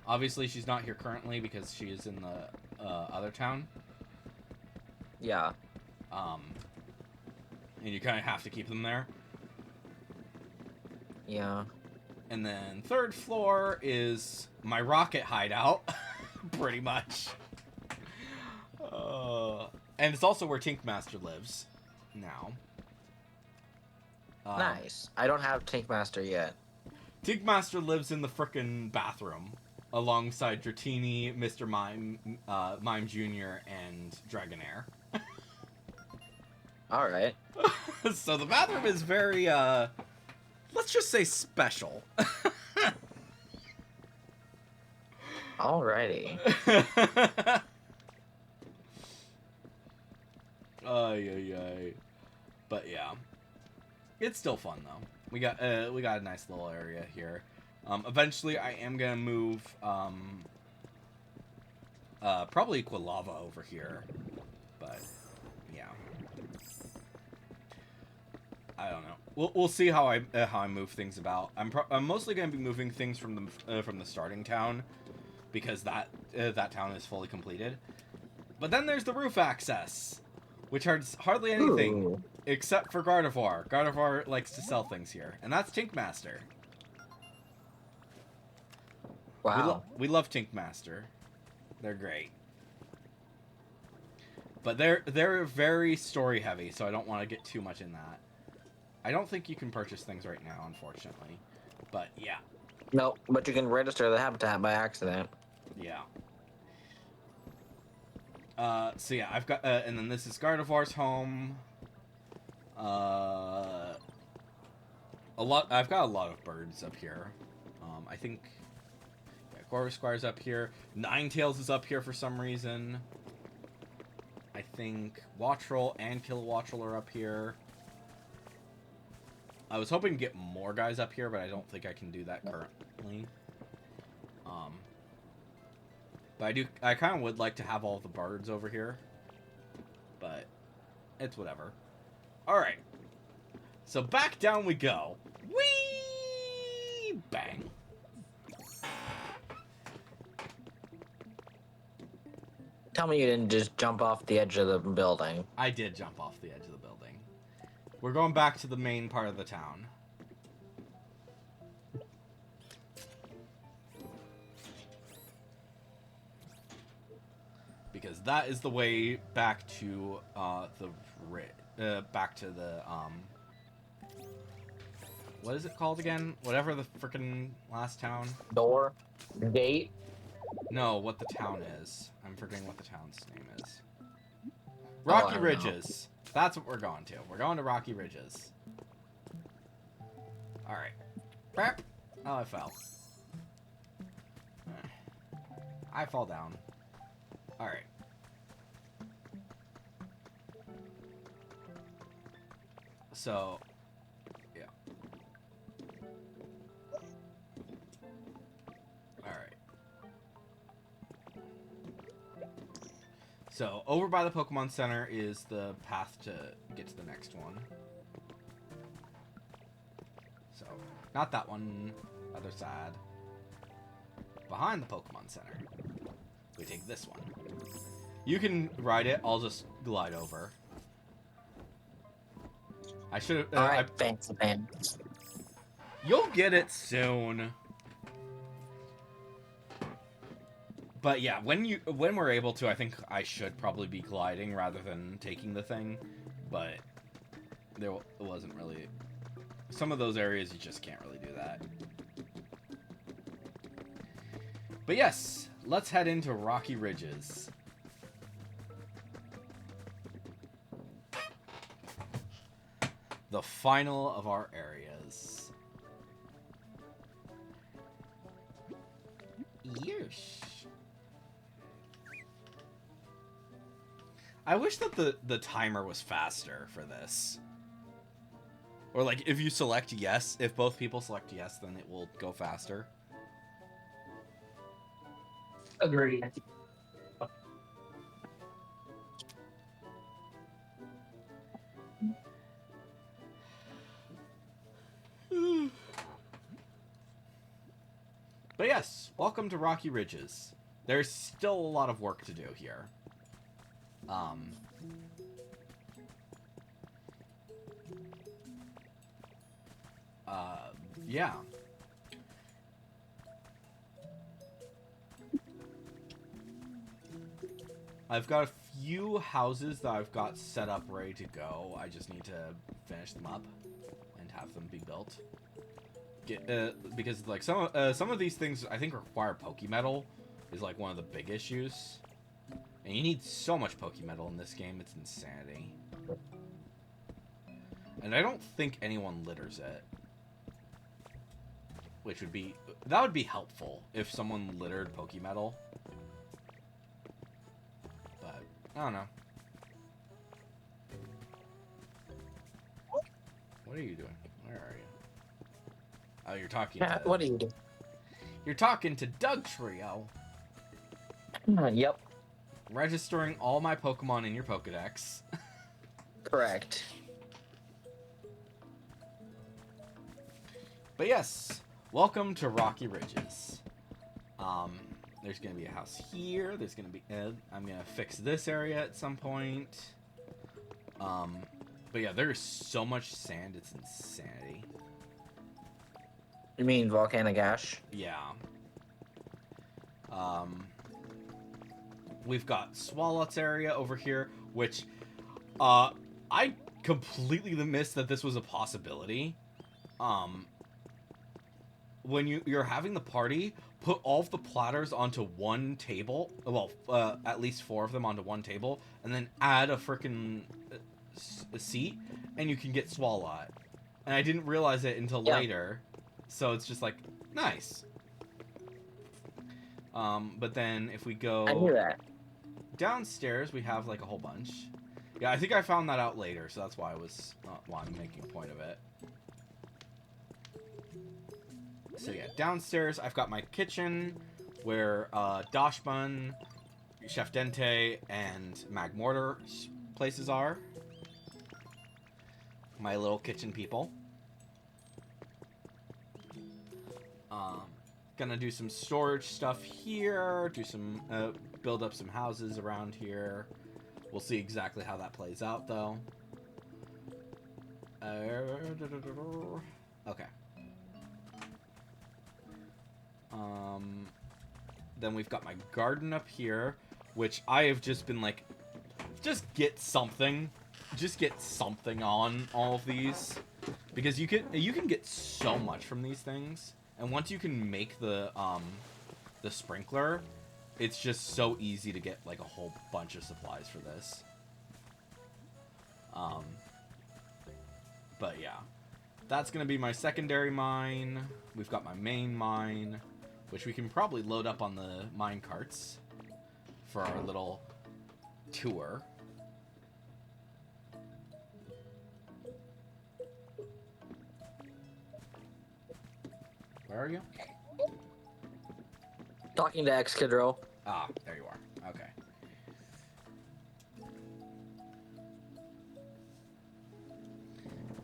obviously she's not here currently because she is in the, other town. Yeah. And you kind of have to keep them there. Yeah. And then third floor is my rocket hideout, pretty much. And it's also where Tinkmaster lives now. Nice. I don't have Tinkmaster yet. Tinkmaster lives in the frickin' bathroom alongside Dratini, Mr. Mime Jr., and Dragonair. Alright. So the bathroom is very, let's just say special. Alrighty. Ay. But yeah. It's still fun though. We got a nice little area here. Eventually I am gonna move probably Quilava over here. But yeah. I don't know. We'll see how I move things about. I'm mostly going to be moving things from the starting town, because that town is fully completed. But then there's the roof access, which has hardly anything Ooh. except for Gardevoir. Gardevoir likes to sell things here, and that's Tinkmaster. Wow. We love Tinkmaster. They're great. But they're very story heavy, so I don't want to get too much in that. I don't think you can purchase things right now, unfortunately. But yeah. No, but you can register the habitat by accident. Yeah. So yeah, I've got, and then this is Gardevoir's home. A lot. I've got a lot of birds up here. I think, yeah, Corvisquire's up here. Ninetales is up here for some reason. I think Wattrel and Kilowattrel are up here. I was hoping to get more guys up here, but I don't think I can do that currently. But I kind of would like to have all the birds over here. But it's whatever. Alright. So back down we go. Whee! Bang. Tell me you didn't just jump off the edge of the building. I did jump off the edge of the building. We're going back to the main part of the town. Because that is the way back to back to the what is it called again? Whatever the frickin' last town. Door? Gate? No, what the town is. I'm forgetting what the town's name is. I Rocky don't Ridges. That's what we're going to. We're going to Rocky Ridges. Alright. Crap. Oh, I fell. I fall down. Alright. So, yeah. Alright. So, over by the Pokemon Center is the path to get to the next one. So, not that one. Other side. Behind the Pokemon Center, we take this one. You can ride it. I'll just glide over. I should have. Alright, fancy man. You'll get it soon. But yeah, when we're able to, I think I should probably be gliding rather than taking the thing. But there wasn't really. Some of those areas you just can't really do that. But yes, let's head into Rocky Ridges. The final of our areas. Yeesh. I wish that the timer was faster for this. Or like if you select yes, if both people select yes, then it will go faster. Agreed. But yes, welcome to Rocky Ridges. There's still a lot of work to do here. Yeah. I've got a few houses that I've got set up ready to go. I just need to finish them up and have them be built. Because like some of these things I think require Pokemetal is like one of the big issues. And you need so much Pokemetal in this game, it's insanity. And I don't think anyone litters it. That would be helpful if someone littered Pokemetal. But I don't know. What are you doing? Where are you? Oh, you're talking to... What are you doing? You're talking to Doug Trio. Yep. Registering all my Pokemon in your Pokedex. Correct. But yes, welcome to Rocky Ridges. There's gonna be a house here. There's gonna be. I'm gonna fix this area at some point. But yeah, there's so much sand. It's insanity. You mean volcanic ash? Yeah. We've got Swallow's area over here, which I completely missed that this was a possibility. When you're having the party, put all of the platters onto one table. Well, at least 4 of them onto one table, and then add a freaking seat, and you can get Swallow. And I didn't realize it until later, so it's just like nice. But then if we go I knew that. downstairs, we have like a whole bunch. Yeah, I think I found that out later, so that's why I'm making a point of it. So yeah, downstairs I've got my kitchen, where Dashbun, Chef Dente, and Mag Mortar places are. My little kitchen people. Gonna do some storage stuff here, do some build up some houses around here. We'll see exactly how that plays out, though. Okay. Then we've got my garden up here, which I have just been like, just get something on all of these, because you can get so much from these things, and once you can make the sprinkler, it's just so easy to get like a whole bunch of supplies for this. But yeah, that's gonna be my secondary mine. We've got my main mine, which we can probably load up on the mine carts for our little tour. Where are you? Talking to X-Kidro. Ah, there you are. Okay.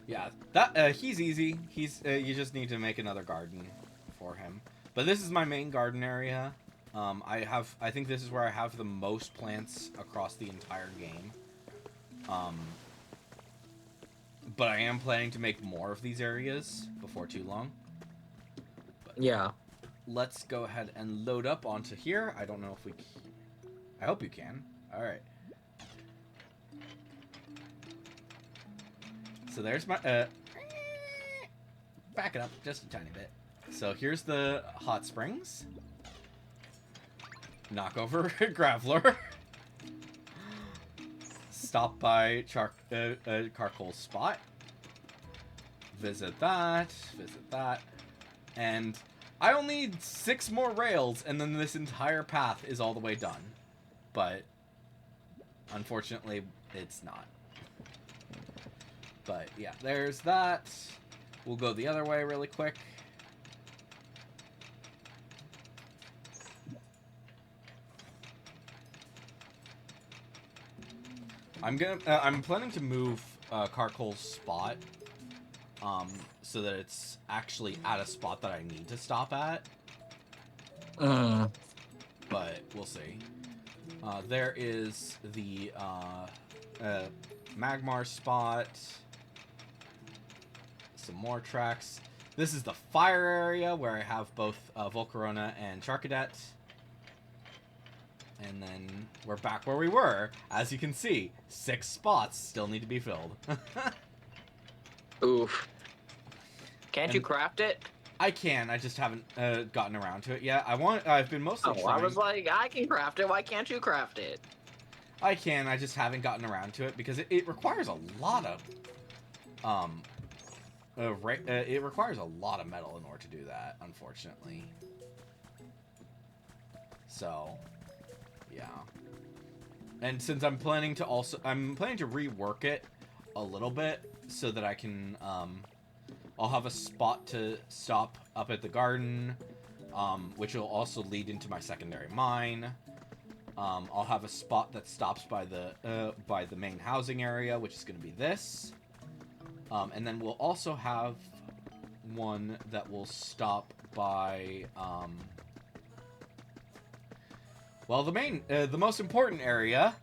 Yeah, that he's easy. You just need to make another garden for him. But this is my main garden area. I think this is where I have the most plants across the entire game. But I am planning to make more of these areas before too long. But Yeah. let's go ahead and load up onto here. I don't know if we can. I hope you can. All right. So there's my back it up just a tiny bit. So here's the hot springs. Knock over Graveler. Stop by Carcoal's spot. Visit that. Visit that. And I only need 6 more rails, and then this entire path is all the way done. But unfortunately, it's not. But yeah, there's that. We'll go the other way really quick. I'm planning to move Carcoal's spot, so that it's actually at a spot that I need to stop at. But we'll see. There is the Magmar spot. Some more tracks. This is the fire area where I have both Volcarona and Charcadet. And then we're back where we were. As you can see, 6 spots still need to be filled. Oof. Can't you craft it? I can. I just haven't gotten around to it yet. I've been mostly trying. I was like, I can craft it. Why can't you craft it? I can. I just haven't gotten around to it because it requires a lot of it requires a lot of metal in order to do that, unfortunately. So, yeah. And since I'm planning to rework it a little bit so that I can I'll have a spot to stop up at the garden, which will also lead into my secondary mine. I'll have a spot that stops by the main housing area, which is going to be this. And then we'll also have one that will stop by, well, the most important area,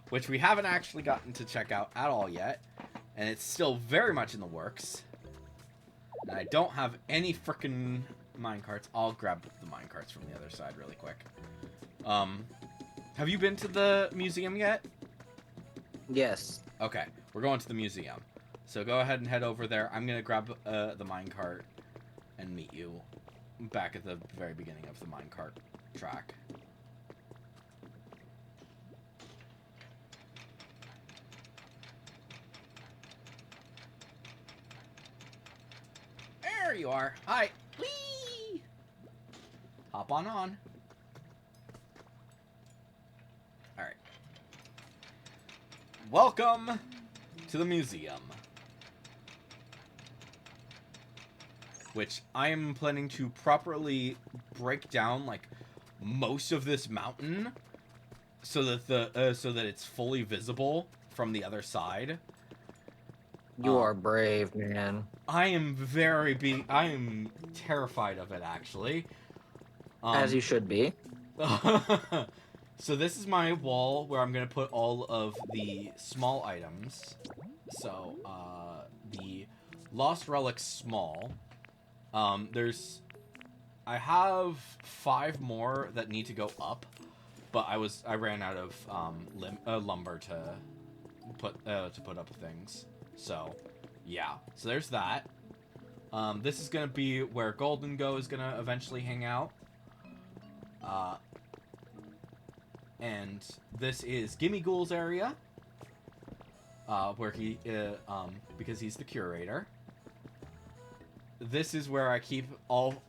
which we haven't actually gotten to check out at all yet, and it's still very much in the works. And I don't have any frickin' minecarts. I'll grab the minecarts from the other side really quick. Have you been to the museum yet? Yes. Okay, we're going to the museum. So go ahead and head over there. I'm gonna grab the minecart and meet you back at the very beginning of the minecart track. There you are. Hi. Whee! Hop on. Alright. Welcome to the museum. Which I am planning to properly break down, like, most of this mountain so that so that it's fully visible from the other side. You are brave, man. I am I am terrified of it, actually. As you should be. So this is my wall where I'm going to put all of the small items. So, the Lost Relics small. I have 5 more that need to go up, but I ran out of lumber to put up things. So, yeah. So there's that. This is gonna be where Golden Go is gonna eventually hang out. And this is Gimme Ghoul's area, where he because he's the curator. This is where I keep all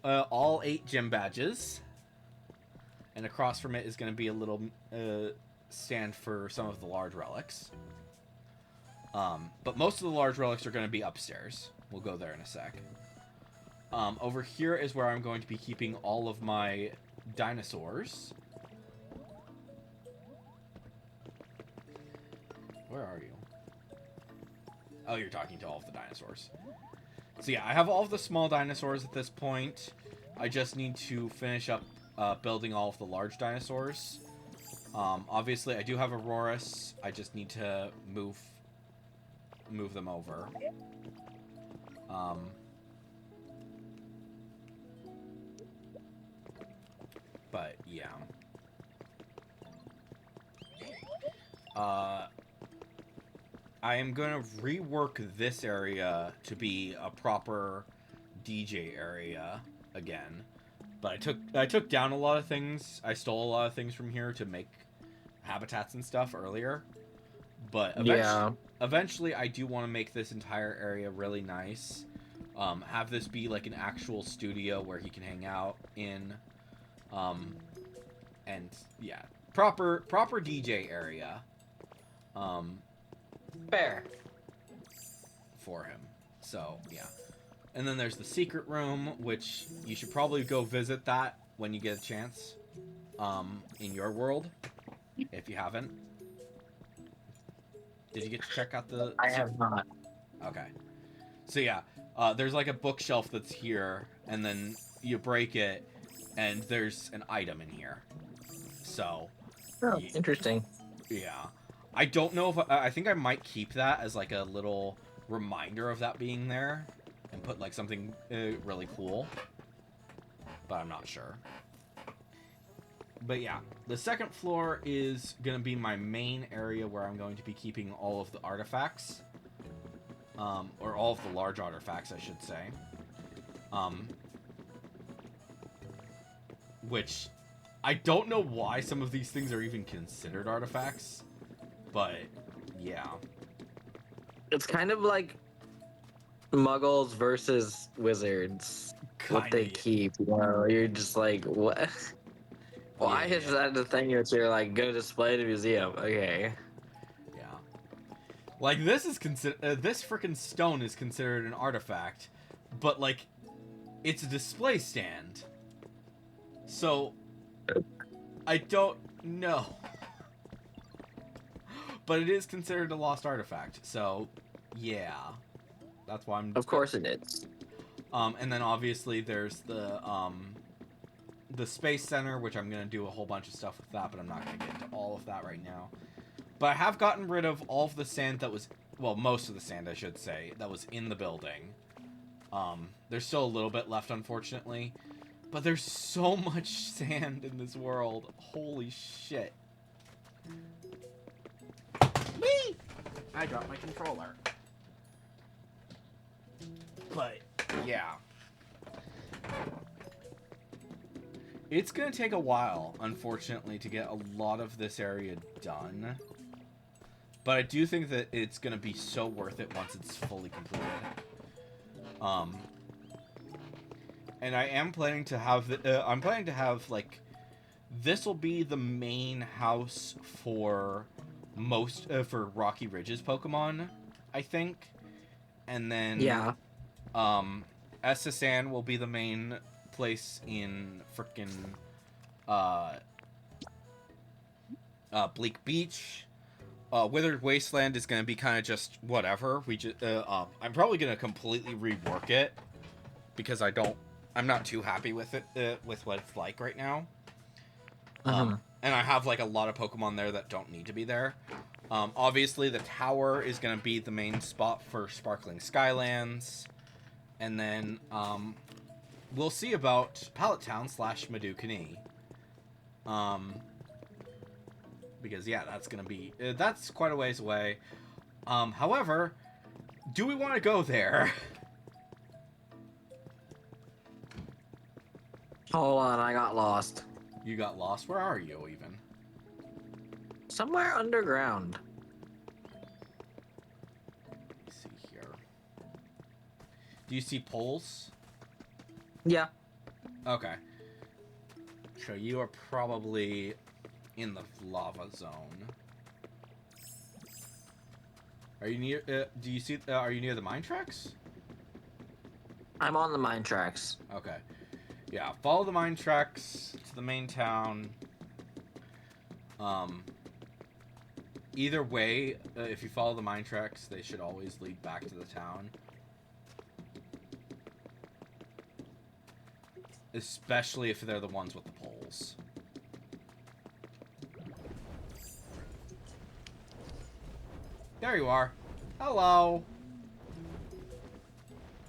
8 gym badges, and across from it is going to be a little stand for some of the large relics. But most of the large relics are going to be upstairs. We'll go there in a sec. Over here is where I'm going to be keeping all of my dinosaurs. Where are you? Oh, you're talking to all of the dinosaurs. So yeah, I have all of the small dinosaurs at this point. I just need to finish up building all of the large dinosaurs. Obviously, I do have Aurorus. I just need to move them over. But yeah. I am going to rework this area to be a proper DJ area again. But I took down a lot of things. I stole a lot of things from here to make habitats and stuff earlier. But eventually I do want to make this entire area really nice. Have this be like an actual studio where he can hang out in. And yeah, proper DJ area. Fair. For him. So, yeah. And then there's the secret room, which you should probably go visit that when you get a chance. In your world. If you haven't. Did you get to check out the... I have not. Okay. So, yeah. There's like a bookshelf that's here, and then you break it, and there's an item in here. So... Oh, interesting. Yeah. I don't know if... I think I might keep that as like a little reminder of that being there. And put like something really cool. But I'm not sure. But yeah. The second floor is going to be my main area where I'm going to be keeping all of the artifacts. Or all of the large artifacts, I should say. Which... I don't know why some of these things are even considered artifacts. But, yeah. It's kind of like Muggles versus wizards. What they keep. You know, you're just like, what? Why is that the thing that you're like, go display in a museum? Okay. Yeah. Like, this is this frickin' stone is considered an artifact. But, like, it's a display stand. So, I don't know. But it is considered a lost artifact, so yeah. That's why I'm... Of course it is. And then obviously there's the Space Center, which I'm going to do a whole bunch of stuff with that, but I'm not going to get into all of that right now. But I have gotten rid of all of the sand that was, well, most of the sand, I should say, that was in the building. There's still a little bit left, unfortunately. But there's so much sand in this world. Holy shit. Whee! I dropped my controller. But, yeah. It's going to take a while, unfortunately, to get a lot of this area done. But I do think that it's going to be so worth it once it's fully completed. And I am planning to have, like, this will be the main house for most, for Rocky Ridge's Pokemon, I think. And then, Yeah. Essasan will be the main place in frickin' Bleak Beach. Withered Wasteland is gonna be kind of just whatever. I'm probably gonna completely rework it because I'm not too happy with it, with what it's like right now. And I have like a lot of Pokemon there that don't need to be there. Obviously the tower is gonna be the main spot for Sparkling Skylands, and then we'll see about Pallet Town / Madukini. Because yeah, that's gonna be that's quite a ways away. However, do we want to go there? Hold on, I got lost. You got lost. Where are you even? Somewhere underground. Let me see here. Do you see poles? Yeah. Okay. So you are probably in the lava zone. Are you near? Do you see? Are you near the mine tracks? I'm on the mine tracks. Okay. Yeah. Follow the mine tracks to the main town. Either way, if you follow the mine tracks, they should always lead back to the town. Especially if they're the ones with the poles. There you are. Hello.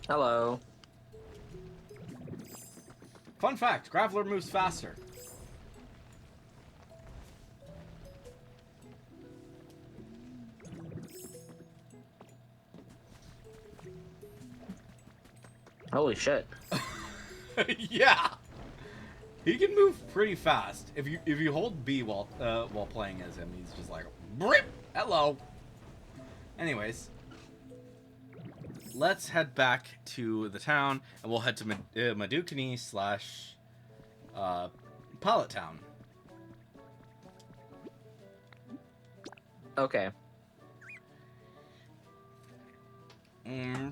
Hello. Fun fact, Graveler moves faster. Holy shit. Yeah. He can move pretty fast. If you hold B while playing as him, he's just like, "Brip! Hello." Anyways, let's head back to the town, and we'll head to Madukini / Pallet Town. Okay. I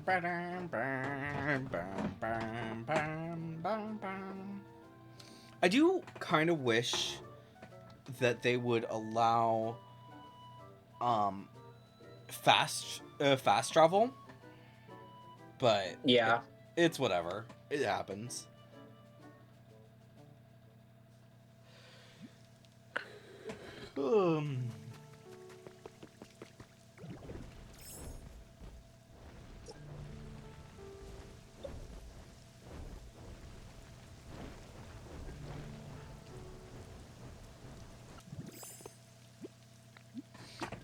do kind of wish that they would allow fast travel, but Yeah. it's whatever. It happens.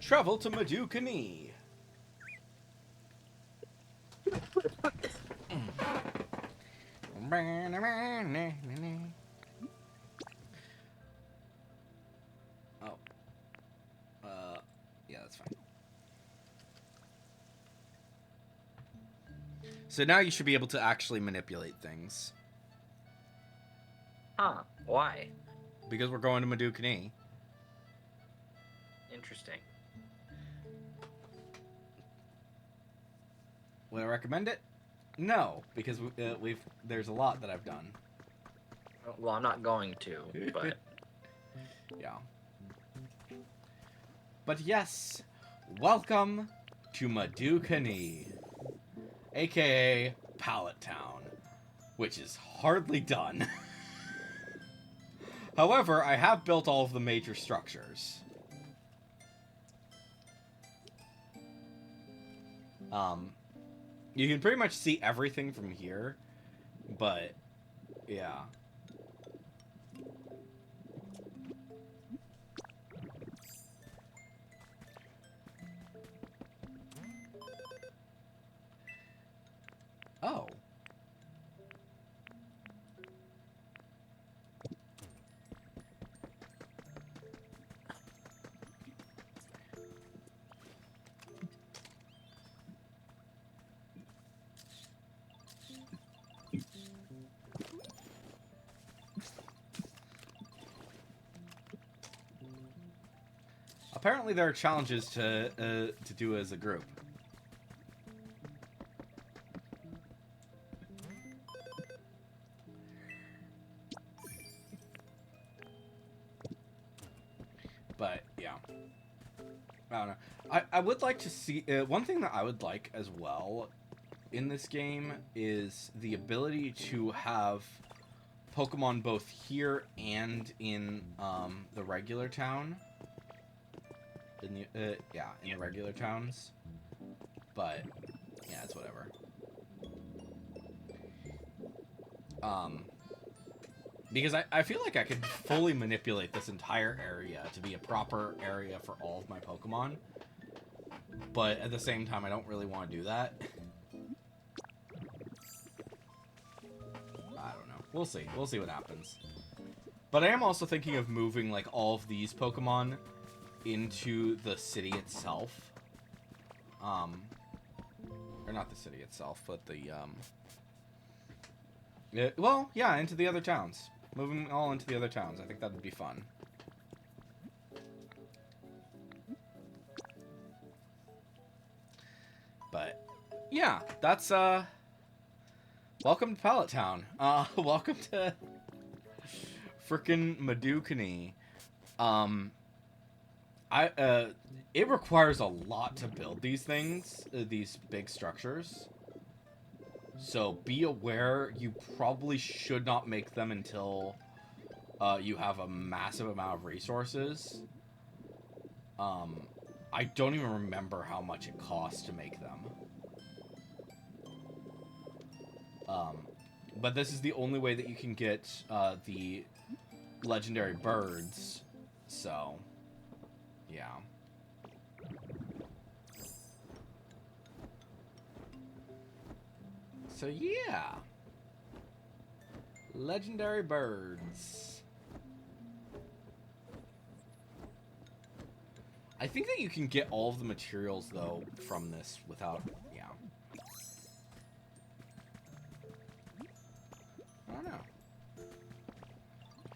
Travel to Madukini. Oh. Yeah, that's fine. So now you should be able to actually manipulate things. Huh. Why? Because we're going to Madukini. Interesting. Would I recommend it? No, because there's a lot that I've done. Well, I'm not going to, but... Yeah. But yes, welcome to Madukini, aka Pallet Town. which is hardly done. However, I have built all of the major structures. You can pretty much see everything from here, but yeah. Oh. Apparently there are challenges to do as a group. But, yeah. I don't know. I would like to see... one thing that I would like as well in this game is the ability to have Pokemon both here and in the regular town. In the, yeah, in the regular towns. But, yeah, it's whatever. Because I feel like I could fully manipulate this entire area to be a proper area for all of my Pokemon. But at the same time, I don't really want to do that. I don't know. We'll see. We'll see what happens. But I am also thinking of moving, like, all of these Pokemon into the city itself. Or not the city itself, but the, well, yeah, into the other towns. Moving all into the other towns. I think that would be fun. But, yeah, that's, welcome to Pallet Town. Welcome to frickin' Madukini. It requires a lot to build these things, these big structures. So be aware, you probably should not make them until you have a massive amount of resources. I don't even remember how much it costs to make them. But this is the only way that you can get the legendary birds, so yeah. So yeah. Legendary birds. I think that you can get all of the materials, though, from this without... yeah. I don't know.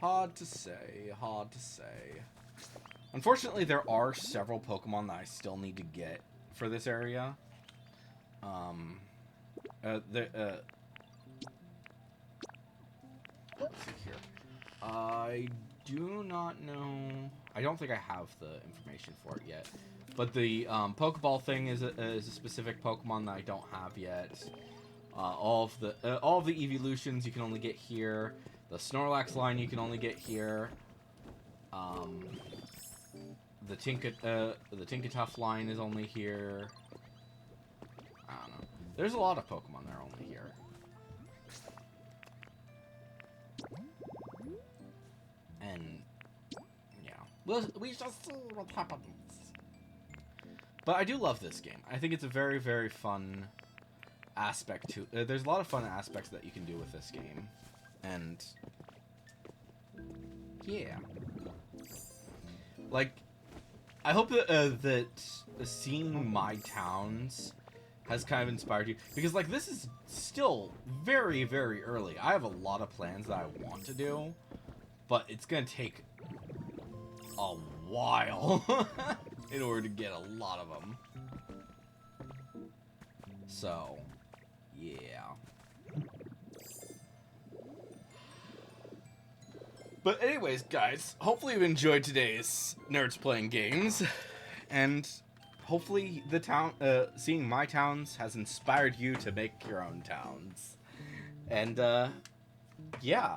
Hard to say. Hard to say. Unfortunately, there are several Pokemon that I still need to get for this area. Let's see here. I do not know... I don't think I have the information for it yet. But the Pokeball thing is a specific Pokemon that I don't have yet. All of the evolutions you can only get here. The Snorlax line you can only get here. The Tinkatuff line is only here. I don't know. There's a lot of Pokemon that are only here. And yeah, we shall see what happens. But I do love this game. I think it's a very, very fun aspect to. There's a lot of fun aspects that you can do with this game, and yeah, like I hope that seeing my towns has kind of inspired you, because like this is still very, very early. I have a lot of plans that I want to do, but it's gonna take a while in order to get a lot of them. So, yeah. But anyways, guys, hopefully you enjoyed today's Nerds Playing Games, and hopefully the town, seeing my towns has inspired you to make your own towns. And yeah,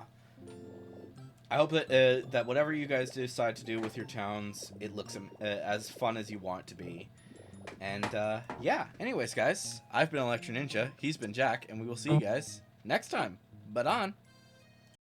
I hope that that whatever you guys decide to do with your towns, it looks as fun as you want it to be. And yeah, anyways, guys, I've been Electri Ninja. He's been Jack, and we will see you guys next time. But on.